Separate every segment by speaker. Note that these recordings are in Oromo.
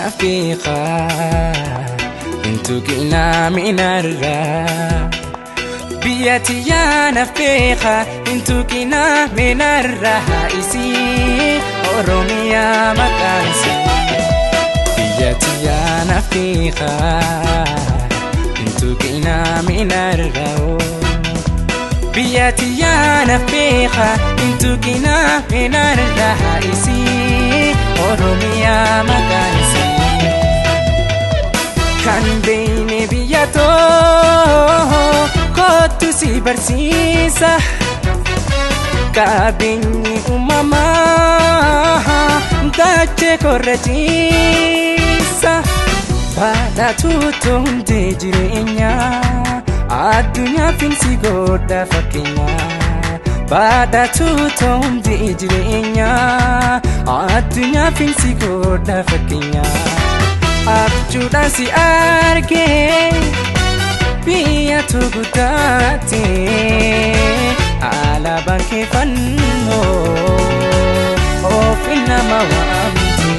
Speaker 1: نفيقة انتو كنا من الرا بياتي يا نفيقة انتو كنا من الرئيسي أوروميا مكانسي بياتي يا نفيقة انتو كنا من الرا بياتي يا نفيقة انتو كنا من الرئيسي أوروميا مكانسي كان بيني بياتو كنت سي برسيسة كابيني أماما داتشي كورجيسة بادا توتون دي جرينيا الدنيا فينسي غودا فكينيا بادا توتون دي جرينيا الدنيا فينسي غودا فكينيا abjuudhaan si argee biyya tuqutaate alaabaan kee fannoo ofiin nama waamte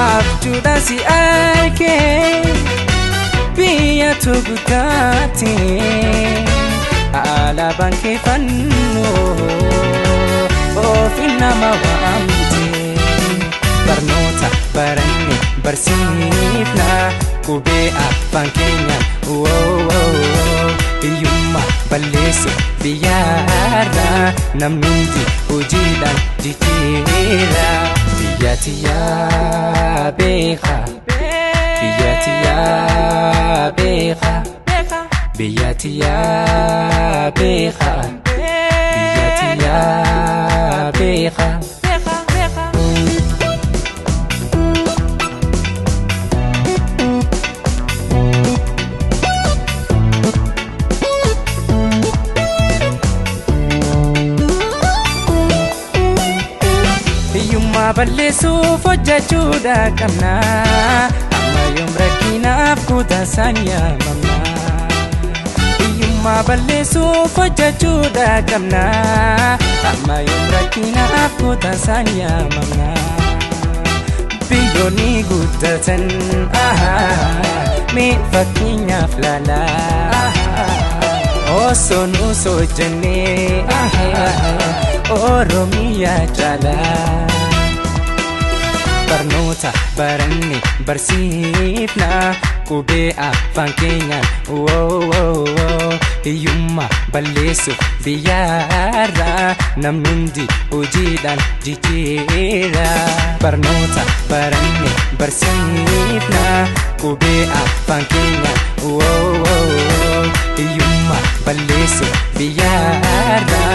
Speaker 1: abjuudhaan si argee biyya tuqutaate alaabaan kee fannoo ofiin nama waamte barnoota baranne barsiifna qubee afaan keenyaan hiyyummaa balleessu biyyaarra namni hundi hojiidhaan jijjiira biyyatti yaa beeka biyyatti yaa beeka biyyatti yaa beeka biyyatti yaa beeka balleessuuf hojjechuudha qabna amma yoom rakkinaaf kutasaan yaamamna hiyyummaa balleessuuf hojjechuudha qabna amma yoom rakkinaaf kutasaan yaamamna biyyoonni guddatan mee fakkeenyaaf laala osoo nuus hojjennee Oromiyaa jaalaa barnoota baranne barsiifna qubee afaan keenyaan hiyyummaa balleessuuf biyyaarra namni hundi hojiidhaan jijjiira barnoota baranne barsiifna qubee afaan keenyaan hiyyummaa balleessuuf biyyaarra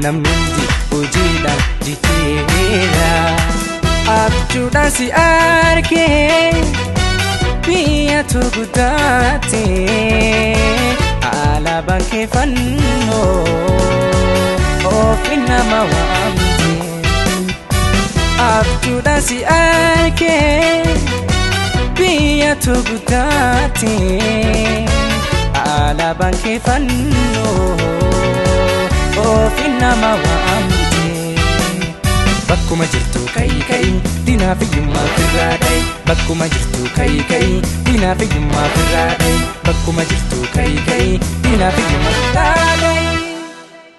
Speaker 1: namni hundi hojiidhaan jijjiira abjuudhaan si argee biyya tuqutaate alaabaan kee fannoo ofiin nama waamte abjuudhaan si argee biyya tuqutaate alaabaan kee fannoo ofiin nama waamte bakkuma jirtu ka'i dinaaf hiyyummaa firraa dha'i bakkuma jirtu ka'i dinaaf hiyyummaa firraa dha'i bakkuma jirtu ka'i dinaaf hiyyummaa